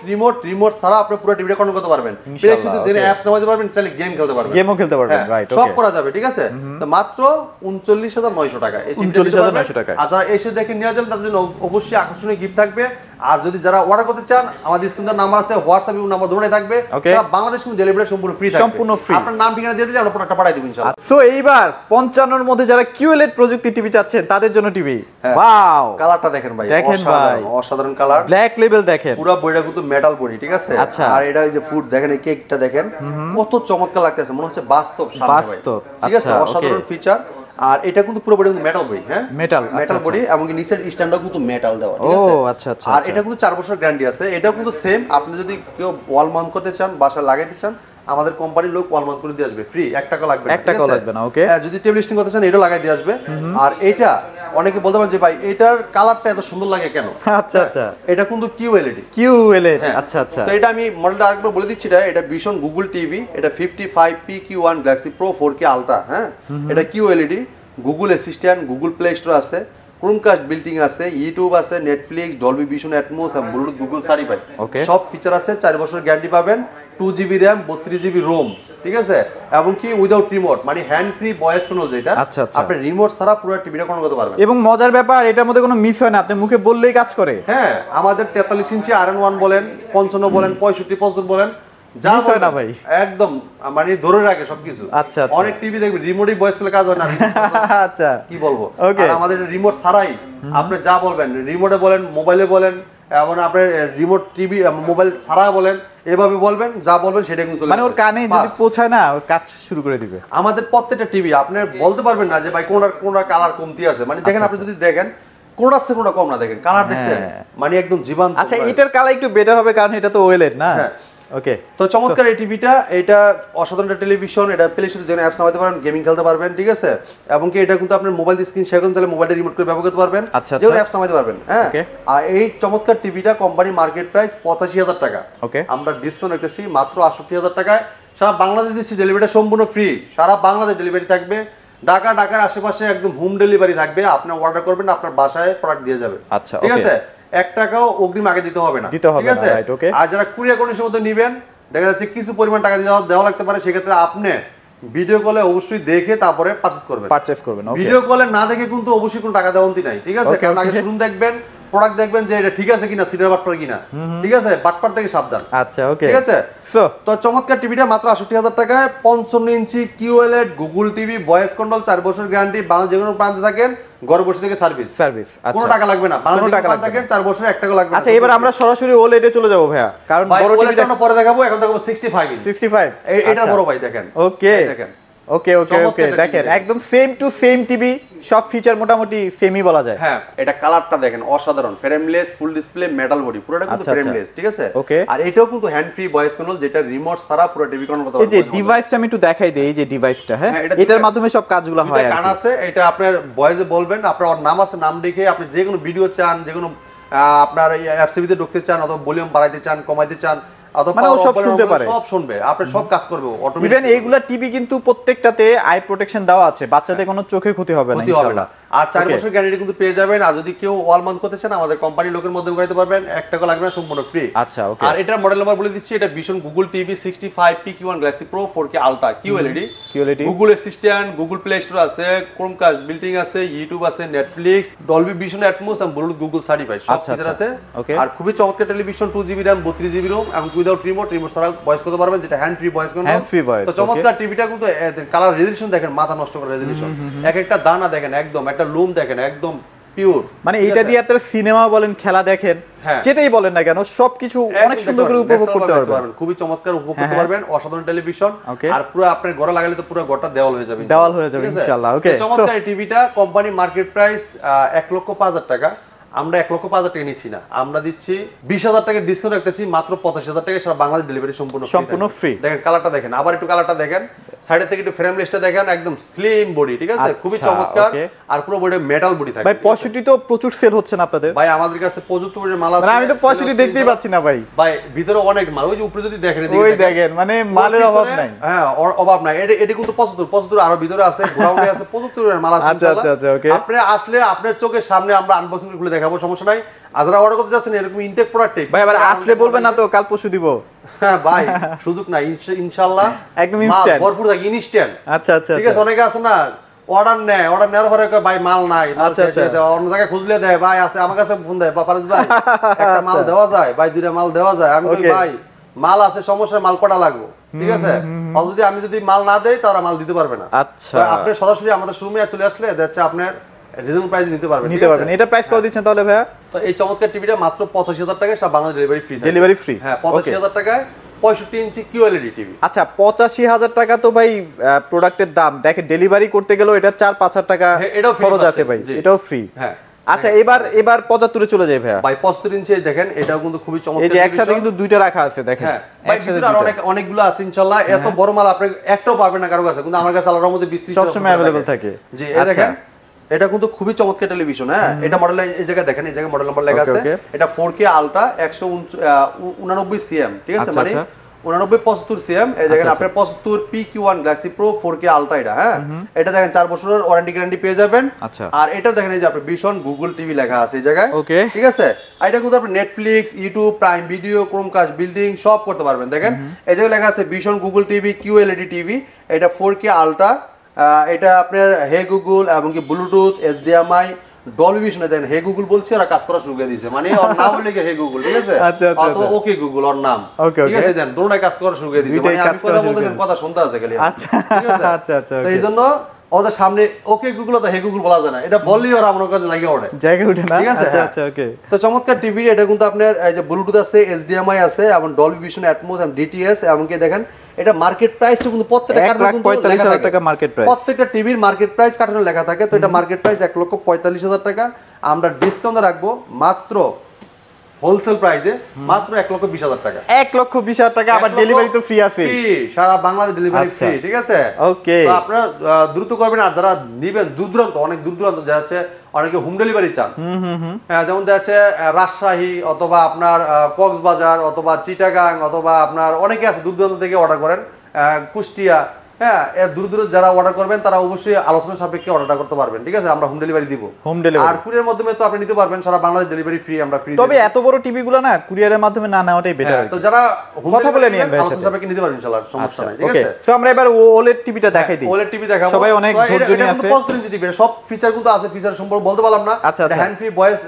remote ছাড়া আপনি পুরো টিভিটা কন্ট্রোল করতে পারবেন। প্লেস্টেশনে যে অ্যাপস নামাতে পারবেন, চাইলে গেম খেলতে পারবেন, গেমও খেলতে পারবেন, রাইট, সব করা যাবে, ঠিক আছে। তো মাত্র 39,900 টাকা, এই 39,900 টাকা। আর যারা এসে দেখে নিয়ে যাবেন তাদের জন্য অবশ্যই আকর্ষণীয় গিফট থাকবে। আর যদি যারা অর্ডার করতে চান, আমাদের স্ক্রিনে নাম্বার আছে, হোয়াটসঅ্যাপ এবং নাম্বার দুটোই থাকবে, সারা বাংলাদেশ কিন্তু ডেলিভারি সম্পূর্ণ ফ্রি থাকবে, সম্পূর্ণ ফ্রি। আপনার নাম ঠিকানা দিয়ে দিলে আমরা প্রোডাক্টটা পাঠিয়ে দেব ইনশাআল্লাহ। সো এইবার 55 এর মধ্যে যারা QLED প্রযুক্তি টিভি চাচ্ছেন তাদের জন্য টিভি, ওয়াও, কালারটা দেখেন ভাই, দেখেন ভাই, অসাধারণ কালার, ব্ল্যাক লেভেল দেখেন, পুরো বডিটা কিন্তু মেটাল বডি, ঠিক আছে। আর এটা এই যে ফুড দেখেন, এই কেকটা দেখেন কত চমৎকার লাগতেছে, মনে হচ্ছে বাস্তব সামনে ভাই, ঠিক আছে, অসাধারণ ফিচার। আর এটা কিন্তু পুরো বডি কিন্তু মেটাল বডি, হ্যাঁ মেটাল বডি, এবং নিচের স্ট্যান্ডটাও কিন্তু মেটাল দেওয়া, ঠিক আছে। ও আচ্ছা আচ্ছা। আর এটা কিন্তু 4 বছর গ্যারান্টি আছে। এটাও কিন্তু সেম, আপনি যদি কেউ ওয়াল মাউন্ট করতে চান, বাসায় লাগাইতে চান, আমাদের কোম্পানির লোক ওয়াল মাউন্ট করে দিয়ে আসবে ফ্রি, 1 টাকা লাগবে না, 1 টাকা লাগবে না, ওকে। যদি টেবিল স্টিং করতে চান, এটা লাগাই দিয়ে আসবে। আর এটা অনেকে বলতে পারেন যে ভাই এটার কালারটা এত সুন্দর লাগে কেন, আচ্ছা আচ্ছা, এটা কিন্তু QLED, আচ্ছা আচ্ছা। তো এটা আমি মডেলটা আরেকবার বলে দিচ্ছি, এটা ভীষণ গুগল টিভি, এটা 55PQ1 Galaxy Pro 4K Ultra, হ্যাঁ, এটা QLED, Google assistant, Google play store আছে, ক্রোমকাস্ট বিল্টিং আছে, ইউটিউব আছে, নেটফ্লিক্স, ডলবি ভিশন, অ্যাটমস এবং ব্লুটুথ গুগল সার্টিফাইড, সব ফিচার আছে। 4 বছর গ্যারান্টি পাবেন, 2GB RAM 32GB ROM, ঠিক আছে, এবং কি উইদাউট রিমোট, মানে হ্যান্ড ফ্রি ভয়েস কন্ট্রোল, যেটা আপনি রিমোট ছাড়া পুরো টিভিটা কন্ট্রোল করতে পারবেন। এবং মজার ব্যাপার, এটার মধ্যে কোনো মিস হয় না, আপনি মুখে বললেই কাজ করে। হ্যাঁ, আমাদের 43 ইঞ্চি RN1 বলেন, 55 বলেন, 65, 75 বলেন, যা হয় না ভাই, একদম মানে ধরে রাখে সবকিছু। আচ্ছা, অনেক টিভি দেখবেন রিমোটই ভয়েস করলে কাজ হয় না, আচ্ছা কি বলবো। আর আমাদের রিমোট ছাড়াই আপনি যা বলবেন, রিমোটে বলেন, মোবাইলে বলেন, এবং আপনার রিমোট টিভি মোবাইল ছাড়া বলেন, এভাবে বলবেন, যা বলবেন সেটা কিন্তু চলে, মানে ওর কানে যদি পৌঁছায় না, ওর কাজ শুরু করে দিবে। আমাদের প্রত্যেকটা টিভি আপনি বলতে পারবেন না যে ভাই কোনটা কালার কমতি আছে, মানে দেখেন আপনি যদি দেখেন কোনটা আছে কোনটা কম না, দেখেন কালার দেখছেন, মানে একদম জীবন্ত। আচ্ছা, এটার কালার একটু বেটার হবে কারণ এটা তো OLED না। ওকে, তো চমৎকার এই টিভিটা, এটা অসাধারণ টেলিভিশন, এটা প্লে স্টোরে যেন অ্যাপস নামাতে পারেন, গেমিং খেলতে পারবেন, ঠিক আছে। এবং কি এটা কিন্তু আপনার মোবাইল স্ক্রিন শেয়ার করতে চাইলে মোবাইলটা রিমোট করে ব্যবহার করতে পারবেন, যেন অ্যাপস নামাতে পারবেন, হ্যাঁ। আর এই চমৎকার টিভিটা কোম্পানি মার্কেট প্রাইস 85,000 টাকা, আমরা ডিসকাউন্ট রাখতেছি মাত্র 68,000 টাকায়। সারা বাংলাদেশ দিচ্ছি, ডেলিভারিটা সম্পূর্ণ ফ্রি, সারা বাংলাদেশ ডেলিভারি থাকবে, ঢাকার আশেপাশে একদম হোম ডেলিভারি থাকবে, আপনি অর্ডার করবেন, আপনার বাসায় প্রোডাক্ট দিয়ে যাবে, ঠিক আছে। 1 টাকাও অগ্রিম আগে দিতে হবে না, ঠিক আছে। আর যারা কুরিয়ার কন্ডিশনের মধ্যে নেবেন, দেখা যাচ্ছে কিছু পরিমাণ টাকা দেওয়া লাগতে পারে, সেক্ষেত্রে আপনি ভিডিও কলে অবশ্যই দেখে তারপরে পারচেজ করবেন। ভিডিও কলে না দেখে কিন্তু অবশ্যই কোনো টাকা দেওয়া নাই, ঠিক আছে। কারণ আগে শুরু দেখবেন, প্রোডাক্ট দেখবেন যে এটা ঠিক আছে কিনা, সিটার বাটপার কিনা, ঠিক আছে, বাটপার থেকে সাবধান। আচ্ছা, ওকে, ঠিক আছে। তো চমৎকার টিভিটা মাত্র 68,000 টাকায়, 55 ইঞ্চি QLED Google TV, voice control, 4 বছর গ্যারান্টি, বাংলাদেশ যে কোনো প্রান্তে থাকেন, ঘরে বসে থেকে সার্ভিস, কোনো টাকা লাগবে না, বাংলাদেশ থাকেন 4 বছর 1 টাকা লাগবে না। আচ্ছা, এবার আমরা সরাসরি OLED এ চলে যাব ভাইয়া, কারণ বড় টিভিটা আমরা পরে দেখাবো, এখন দেখাবো 65 এটা বড় ভাই, দেখেন। ওকে, দেখেন, ওকে, দেখেন একদম সেম টু সেম টিভি, সব ফিচার মোটামুটি সেমই বলা যায়। হ্যাঁ, এটা কালারটা দেখেন অসাধারণ, frameless, full display, metal body, পুরোটা কিন্তু ফ্রেমলেস, ঠিক আছে। আর এটাও কিন্তু হ্যান্ড ফ্রি ভয়েস কন্ট্রোল, যেটা রিমোট ছাড়া পুরো টিভি কন্ট্রোল করতে পারবেন। এই যে ডিভাইসটা আমি একটু দেখাই দেই, এই যে ডিভাইসটা, হ্যাঁ, এটার মাধ্যমে সব কাজগুলো হয়। কান আছে, এটা আপনার ভয়েসে বলবেন, আপনার নাম আছে, নাম লিখে আপনি যে কোনো ভিডিও চান, যে কোনো আপনার এফসিবি তে ঢুকতে চান, অথবা ভলিউম বাড়াইতে চান, কমাইতে চান, মানে সব শুনতে পারে, সব শুনবে, আপনি সব কাজ করবে অটোমেটিক। ইভেন এইগুলা টিভি কিন্তু প্রত্যেকটাতে আই প্রোটেকশন দেওয়া আছে, বাচ্চাদের কোনো চোখের ক্ষতি হবে না ইনশাআল্লাহ। আর 4 বছর গ্যারান্টি কিন্তু পেয়ে যাবেন। আর যদি কেউ ওয়াল মাউন্ট করতে চান, আমাদের কোম্পানির লোকের মাধ্যমে করাতে পারবেন, 1 টাকা লাগবে না, সম্পূর্ণ ফ্রি। আচ্ছা, ওকে। আর এটার মডেল নাম্বার বলে দিচ্ছি, এটা Vision Google TV 65PQ1 Galaxy Pro 4K Ultra QLED, Google assistant, Google play store আছে, ক্রোমকাস্ট বিল্টিং আছে, ইউটিউব আছে, নেটফ্লিক্স, ডলবি ভিশন, অ্যাটমস এবং ব্লুটুথ গুগল সার্টিফাইড, সব ফিচার আছে। আর খুবই চমৎকার television, 2GB RAM 32GB ROM, এবং উইদাউট রিমোট ছাড়া ভয়েস করতে পারবেন, যেটা হ্যান্ড ফ্রি ভয়েস কন্ট্রোল। তো চমৎকার টিভিটা কিন্তু কালার রেজোলিউশন দেখেন, মাথা নষ্ট করা রেজোলিউশন, এক একটা দানা দেখেন, একদম একটা লুম দেখেন, একদম পিওর। মানে এটা দিয়ে আপনারা সিনেমা বলেন, খেলা দেখেন, হ্যাঁ। যেটাই বলেন না কেন সবকিছু অনেক সুন্দর করে উপভোগ করতে পারবেন। খুবই চমৎকার উপভোগ করতে পারবেন, অসাধারণ টেলিভিশন। Okay. আর পুরো আপনার ঘরে লাগালে তো পুরো ঘরটা দেওয়াল হয়ে যাবে, দেওয়াল হয়ে যাবে ইনশাআল্লাহ। ওকে, চমৎকার এই টিভিটা কোম্পানি মার্কেট প্রাইস 1,05,000 টাকা। আমরা 1,05,000 টাকা নিচ্ছি না, আমরা দিচ্ছি 20,000 টাকা ডিসকাউন্ট রাখতেছি, মাত্র 85,000 টাকা সারা বাংলাদেশ ডেলিভারি সম্পূর্ণ ফ্রি। দেখেন কালারটা দেখেন, আবার একটু কালারটা দেখেন, সাইডের থেকে একটু ফ্রেমলেসটা দেখেন, একদম স্লিম বডি, ঠিক আছে, খুবই চমৎকার। আর পুরো বডি মেটাল বডি থাকে। ভাই 65 তো প্রচুর সেল হচ্ছে না আপনাদের? ভাই আমাদের কাছে 75 এর মাল আছে। মানে আমি তো 65 দেখতেই পাচ্ছি না ভাই। ভাই ভিতরে অনেক মাল, ওই যে উপরে যদি দেখেন, ওই দেখেন, মানে মালের অভাব নাই। হ্যাঁ, অভাব নাই। এটা কিন্তু 75 আরো ভিতরে আছে, গোডাউনে আছে 75 এর মাল আছে ইনশাআল্লাহ। আচ্ছা, ওকে। আপনি আসলে আপনার চোখের সামনে আমরা আনবক্সিং করে খুলে দেখাবো, সমস্যা নাই। আর যারা অর্ডার করতে যাচ্ছেন এরকম ইনটেক প্রোডাক্ট ভাই, আবার আসলে বলবেন না তো কাল পরশু দিব? হ্যাঁ ভাই, সুযোগ নাই, ইনশাআল্লাহ একদম ইনস্ট্যান্ট ভরপুর থাকে, ইনস্ট্যান্ট। আচ্ছা, ঠিক আছে, অনেকে আছে না অর্ডার নেওয়ার পরে ভাই মাল নাই, অন্য জায়গায় খুঁজলে দেয়, ভাই আছে, আমার কাছে ফোন দেয়, পাপারাজ ভাই একটা মাল দেওয়া যায়, ভাই দুইটা মাল দেওয়া যায়। আমি কই ভাই মাল আছে, সমস্যা, মাল কটা লাগবে, ঠিক আছে। আমি যদি মাল না দেই তারা মাল দিতে পারবে না। আচ্ছা, আপনি সরাসরি আমাদের শোরুমে চলে আসলে দেখছে আপনার রিজনেবল প্রাইস নিতে পারবেন। এটা প্রাইস কত দিচ্ছেন তাহলে ভাইয়া? তো এই চমৎকার টিভিটা মাত্র 85,000 টাকায় সব বাংলা ডেলিভারি ফ্রি। হ্যাঁ, 85,000 টাকায় 65 ইঞ্চি QLED টিভি। আচ্ছা, 85,000 টাকা তো ভাই প্রোডাক্টের দাম। দেখেন ডেলিভারি করতে গেলেও এটা 4-5,000 টাকা খরচ আছে ভাই, এটাও ফ্রি। হ্যাঁ, আচ্ছা, এবার 75 এ চলে যাই ভাইয়া। ভাই 75 ইঞ্চি দেখেন, এটাও কিন্তু খুবই চমৎকার। এই যে একসাথে কিন্তু দুইটা রাখা আছে দেখেন। হ্যাঁ, একসাথে আর অনেকগুলো আছে ইনশাআল্লাহ। এত বড় মাল আপনি একটাও পাবেন না কারো কাছে, কিন্তু আমার কাছে আল্লাহর রহমতে 20-30 সব সময় अवेलेबल থাকে। জি, এই দেখেন, এটা কিন্তু খুবই চমৎকার টেলিভিশন। হ্যাঁ, এটা মডেল এই জায়গায় দেখেন, এই জায়গায় মডেল নাম্বার লেখা আছে। এটা 4K আলট্রা 189 সিএম, ঠিক আছে, মানে 89-75 সিএম। এই দেখেন আপনার 75 PQ1 Galaxy Pro 4K ultra এটা। হ্যাঁ, এটা দেখেন 4 বছরের ওয়ারেন্টি গ্যারান্টি পেয়ে যাবেন। আর এটা দেখেন এই যে আপনার ভিশন গুগল টিভি লেখা আছে এই জায়গায়, ঠিক আছে। আর এটা কিন্তু আপনি Netflix, YouTube, Prime video, Chromecast, building সব করতে পারবেন। দেখেন এই জায়গায় লেখা আছে vision Google TV QLED TV, এটা 4K আলট্রা। এটা আপনার হে গুগল এবং কি ব্লুটুথ, HDMI, ডলবি ভিশন। দেন হে গুগল বলছি, ওরা কাজ করা শুরু করে দিয়েছে, মানে ওর নাম হলো হে গুগল, ঠিক আছে, অথবা ওকে গুগল ওর নাম, ঠিক আছে। দেন দুটোই কাজ করা শুরু করে দিয়েছে, মানে আমি কথা বলতেছেন কথা শুনতে আছে খালি। আচ্ছা, তো এই জন্য ওদের সামনে ওকে গুগল তো হে গুগল বলা যায় না, এটা বললেই ওরা আমার কাছে জায়গা ওঠে না, ঠিক আছে। আচ্ছা, ওকে। তো চমৎকার টিভি, এটা কিন্তু আপনার এই যে ব্লুটুথ আছে, HDMI আছে, এবং ডলবি ভিশন, অ্যাটমস এবং DTS। এবং কি দেখেন এটা মার্কেট প্রাইস কিন্তু প্রত্যেকটা কার্টুনে কিন্তু 1,45,000 টাকা মার্কেট প্রাইস, প্রত্যেকটা টিভির মার্কেট প্রাইস কার্টুনে লেখা থাকে। তো এটা মার্কেট প্রাইস 1,45,000 টাকা। আমরা ডিসকাউন্ট রাখবো মাত্র হোলসেল প্রাইসে মাত্র 1,20,000 টাকা। 1,20,000 টাকা, আবার ডেলিভারি তো ফ্রি আছে, সারা বাংলাদেশ ডেলিভারি ফ্রি, ঠিক আছে। ওকে, তো আপনারা দ্রুত করবেন। আর যারা নিবেন অনেক দূর দূরান্ত যা আছে, অনেকে হোম ডেলিভারি চান, হ্যাঁ, যেমন দেখা রাজশাহী অথবা আপনার কক্সবাজার অথবা চিটাগাং অথবা আপনার অনেকে আছে দূর দূরান্ত থেকে অর্ডার করেন, কুষ্টিয়া। হ্যাঁ, দূর যারা অর্ডার করবেন তারা অবশ্যই আলোচনা সাপেক্ষে অর্ডারটা করতে পারবেন, ঠিক আছে। আমরা হোম ডেলিভারি দিব। আর কুরিয়ার মাধ্যমে তো আপনি নিতে পারবেন, সারা বাংলাদেশ ডেলিভারি ফ্রি, আমরা ফ্রি। তবে এত বড় টিভি গুলো না কুরিয়ারের মাধ্যমে না নেওয়াটাই বেটার। তো যারা কথা বলে নিয়েন ভাই, আলোচনা সাপেক্ষে নিতে পারবেন ইনশাআল্লাহ, সমস্যা নাই, ঠিক আছে। সো আমরা এবার OLED টিভিটা দেখাই দিই। OLED টিভি দেখাবো, সবাই অনেক ধৈর্য নিয়ে আছে। 65 ইঞ্চি টিভি, সব ফিচার কিন্তু আছে, ফিচার সম্পর্কে বলতে পারলাম না। এটা hand free voice,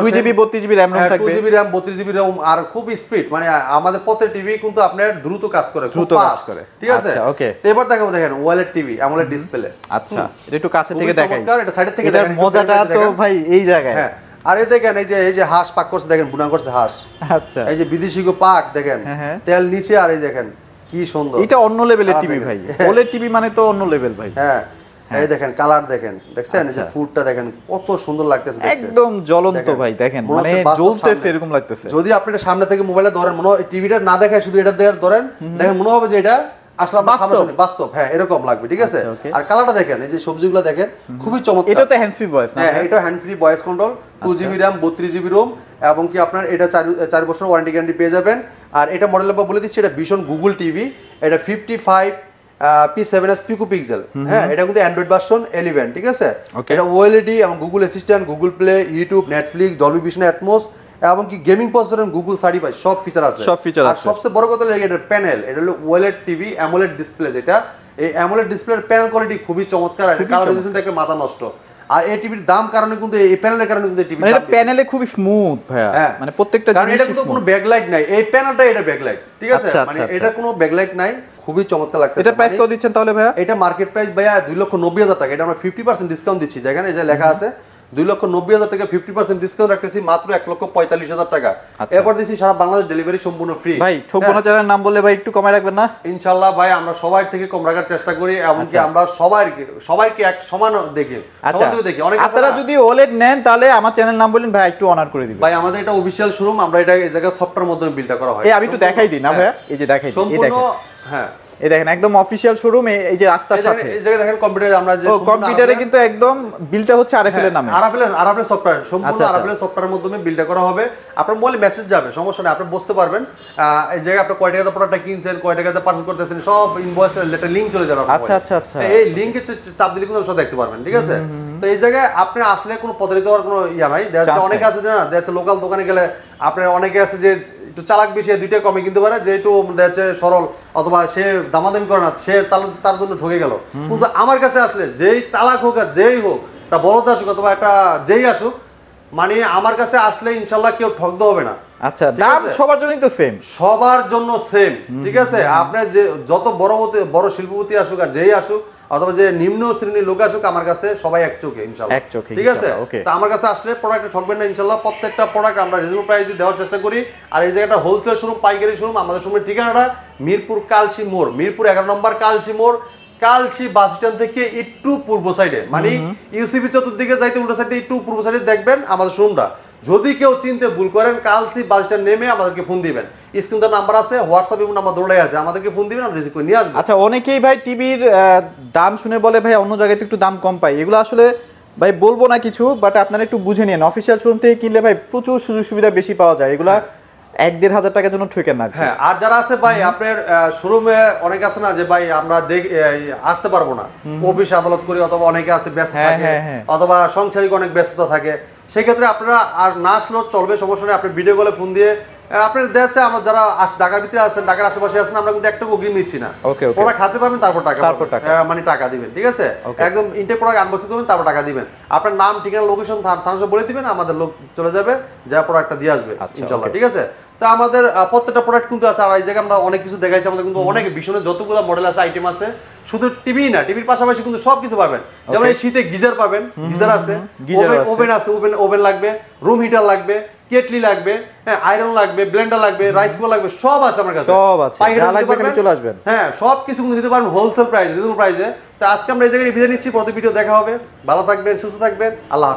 2GB 32GB RAM থাকবে, 2GB RAM 32GB RAM, আর খুব স্পিড, মানে আমাদের প্রত্যেক টিভি কিন্তু আপনার দ্রুত কাজ করে, খুব ফাস্ট করে, ঠিক আছে। ওকে, তো এবার দেখাবো, দেখেন OLED টিভি, AMOLED ডিসপ্লে। আচ্ছা, এটা একটু কাছে থেকে দেখাই, এটা সাইড থেকে দেখেন, মজাটা তো ভাই এই জায়গায়। হ্যাঁ, আর এই দেখেন এই যে হাঁস পাক করছে, দেখেন বুনা করছে হাঁস। আচ্ছা, এই যে বিদেশি গো পাক দেখেন, তেল নিচে, আর এই দেখেন কি সুন্দর, এটা অন্য লেভেলের টিভি ভাই। OLED টিভি মানে তো অন্য লেভেল ভাই। হ্যাঁ, এই দেখেন কালার দেখেন, দেখছেন এই যে ফুডটা দেখেন কত সুন্দর লাগতেছে দেখতে, একদম জ্বলন্ত ভাই। দেখেন মানে জ্বলতেছে এরকম লাগতেছে। যদি আপনি এটা সামনে থেকে মোবাইলে ধরেন, মনে হয় টিভিটা না দেখায় শুধু এটা ধরেন, দেখেন মনে হবে যে এটা আসলে বাস্তব, হ্যাঁ, এরকম লাগবে, ঠিক আছে। আর কালারটা দেখেন, এই যে সবজিগুলো দেখেন খুবই চমৎকার। এটা তো হ্যান্ড ফ্রি ভয়েস না? হ্যাঁ, এটা hand free voice control, 2GB RAM 32GB ROM, এবং কি আপনার এটা 4 বছর ওয়ারেন্টি গ্যারান্টি পেয়ে যাবেন। আর এটা মডেল নাম্বার বলে দিচ্ছি, এটা ভিশন গুগল টিভি, এটা 55 P7s পিকোপিক্সেল। হ্যাঁ, এটা কিন্তু অ্যান্ড্রয়েড ভার্সন 11, ঠিক আছে। এটা OLED এবং Google assistant, Google play, YouTube, Netflix, Dolby vision, atoms, এবং কি গেমিং প্রসেসর এবং গুগল সার্টিফাইড সব ফিচার আছে। আর সবচেয়ে বড় কথা লাগে এটা প্যানেল, এটা হলো OLED টিভি AMOLED ডিসপ্লে, যেটা এই AMOLED ডিসপ্লের প্যানেল কোয়ালিটি খুবই চমৎকার, আর কালার ডিজাইন দেখে মাথা নষ্ট। আর এই টিভির দাম কারণে কিন্তু এই প্যানেলের কারণে কিন্তু টিভি এটা প্যানেলে খুব স্মুথ ভাইয়া, মানে প্রত্যেকটা জিনিস, এটা কিন্তু কোনো ব্যাকলাইট নাই, এই প্যানেলটা এটা ব্যাকলাইট, ঠিক আছে, মানে এটা কোনো ব্যাকলাইট নাই, খুবই চমৎকার লাগতেছে। এটা প্রাইস কত দিচ্ছেন তাহলে ভাইয়া? এটা মার্কেট প্রাইস ভাইয়া 2,90,000 টাকা, এটা আমরা 50% ডিসকাউন্ট দিচ্ছি, দেখেন এই যে লেখা আছে 2,90,000 টাকা 50% ডিসকাউন্ট রাখতেছি মাত্র 1,45,000 টাকা। এরপর দিছি সারা বাংলাদেশ ডেলিভারি সম্পূর্ণ ফ্রি। ভাই ঠকবো না চ্যানেলের নাম বললে ভাই একটু কমায় রাখবেন না? ইনশাআল্লাহ ভাই আমরা সবাই থেকে কম রাখার চেষ্টা করি, এমনকি আমরা সবাইকে এক সমান দেখি, সমাজকে দেখি। অনেক আপনারা যদি ওলেড নেন তাহলে আমার চ্যানেল নাম বলেন ভাই একটু অনার করে দিবেন। ভাই আমাদের এটা অফিশিয়াল শোরুম, আমরা এটা এই জায়গায় সফটওয়্যার মাধ্যমে বিল্ডটা করা হয়। এই আমি একটু দেখাই দিই না ভাই, এই যে দেখাই দিই, এই দেখেন। হ্যাঁ এই দেখেন একদম অফিশিয়াল শোরুম, এই যে রাস্তার সাথে এই জায়গায় দেখেন কম্পিউটারে আমরা যে কম্পিউটারে কিন্তু একদম বিলটা হচ্ছে আরএফএল এর নামে, আরএফএল সফটওয়্যার, সম্পূর্ণ আরএফএল সফটওয়্যারের মাধ্যমে বিলটা করা হবে। আপনার মোবাইলে মেসেজ যাবে, সমস্যা নেই, আপনি বুঝতে পারবেন এই জায়গায় আপনি কয় টাকাতে প্রোডাক্টটা কিনছেন, কয় টাকাতে পারচেজ করতেছেন, সব ইনভয়েসের লেটার লিংক চলে যাবে। আচ্ছা এই লিংকে চাপ দিলে কিন্তু সব দেখতে পারবেন, ঠিক আছে? তো এই জায়গায় আপনি আসলে কোনো প্রতারিত হওয়ার কোনো ইয়া নাই। দেখা অনেক আছে না, দেখা লোকাল দোকানে গেলে আপনার অনেকে আছে যে একটু চালাক বেশি, দুইটা কমে কিনতে পারে, যে একটু দেখা সরল অথবা সে দামাদামি করে না, সে তার জন্য ঠকে গেল। কিন্তু আমার কাছে আসলে যেই চালাক হোক আর যেই হোক, একটা বড় আসুক অথবা একটা যেই আসুক, মানে আমার কাছে আসলে ইনশাল্লাহ কেউ ঠকতে হবে না। আচ্ছা, দাম সবার জন্যই তো সেম, সবার জন্য সেম, ঠিক আছে? আপনার যে যত বড় শিল্পপতি আসুক আর যেই আসুক অথবা যে নিম্ন শ্রেণীর লোক আসুক, আমার কাছে সবাই এক চোখে ইনশাআল্লাহ, ঠিক আছে? তো আমার কাছে আসলে প্রোডাক্টে ঠকবেন না ইনশাআল্লাহ। প্রত্যেকটা প্রোডাক্ট আমরা রিজনেবল প্রাইসে দেওয়ার চেষ্টা করি। আর এই জায়গাটা হোলসেল শোরুম, পাইকারি শোরুম। আমাদের শোরুমের ঠিকানাটা মিরপুর কালসি মোড়, মিরপুর 11 নম্বর কালসি মোড়, কালসি বাস স্ট্যান্ড থেকে একটু পূর্ব সাইডে, মানে ইউসিবি চতুর্দিকে যাইতে উল্টো সাইডে একটু পূর্ব সাইডে দেখবেন আমাদের শোরুমটা। যদি কেউ চিনতে ভুল করেন, কালসি বাস স্ট্যান্ড নেমে আমাদেরকে ফোন দিবেন, স্ক্রিনে নাম্বার আছে, হোয়াটসঅ্যাপ এবং নাম্বার দৌড়াই আছে, আমাদেরকে ফোন দিবেন, আমরা রিসিভ করে নিয়ে আসবো। আচ্ছা, অনেকেই ভাই টিভির দাম শুনে বলে ভাই অন্য জায়গায় একটু দাম কম পাই, এগুলো আসলে ভাই বলবো না কিছু, বাট আপনারা একটু বুঝে নিন। অফিসিয়াল শোরুম থেকে কিনলে ভাই প্রচুর সুযোগ সুবিধা বেশি পাওয়া যায়, এগুলা 1-1.5 হাজার টাকার জন্য ঠকেন না। হ্যাঁ, আর যারা আছে ভাই আপনার শোরুমে অনেক আছে না যে ভাই আমরা আসতে পারবো না, অফিস আদালত করি, অথবা অনেকে আছে ব্যস্ত থাকে, অথবা সাংসারিক অনেক ব্যস্ততা থাকে, সেক্ষেত্রে আপনারা আর না আসলেও চলবে, সমস্যা নেই। আপনি ভিডিও কলে ফোন দিয়ে আপনার দেখছে, আমরা যারা ঢাকার ভিতরে আছেন, ঢাকার আশেপাশে আছেন, আমরা কিন্তু একটা অগ্রিম নিচ্ছি না। ওরা খাতে পাবেন, তারপর মানে টাকা দিবেন, ঠিক আছে? একদম ইনটেক প্রোডাক্ট আনবক্সিং করবেন, তারপর টাকা দিবেন। আপনার নাম, ঠিকানা, লোকেশন, থানা বলে দিবেন, আমাদের লোক চলে যাবে, যা প্রোডাক্টটা দিয়ে আসবে ইনশাআল্লাহ, ঠিক আছে? তা আমাদের প্রত্যেকটা প্রোডাক্ট কিন্তু আছে। আর এই জায়গায় আমরা অনেক কিছু দেখাইছি, আমাদের কিন্তু অনেক ভীষণ যতগুলো মডেল আছে, আইটেম আছে। শুধু টিভি না, টিভির পাশাপাশি কিন্তু সবকিছু পাবেন। যেমন এই শীতে গিজার পাবেন, গিজার আছে, ওভেন আছে, ওভেন লাগবে, রুম হিটার লাগবে, কেটলি লাগবে, হ্যাঁ, আয়রন লাগবে, ব্লেন্ডার লাগবে, রাইস কুকার লাগবে, সব আছে আমার কাছে, সব আছে। চলে আসবেন, হ্যাঁ, সব কিছু কিন্তু নিতে পারবেন হোলসেল প্রাইস, রিজনেবল প্রাইসে। তা আজকে আমরা এই জায়গায় বিদায় নিচ্ছি, পরবর্তী ভিডিও দেখা হবে। ভালো থাকবেন, সুস্থ থাকবেন, আল্লাহ হাফেজ।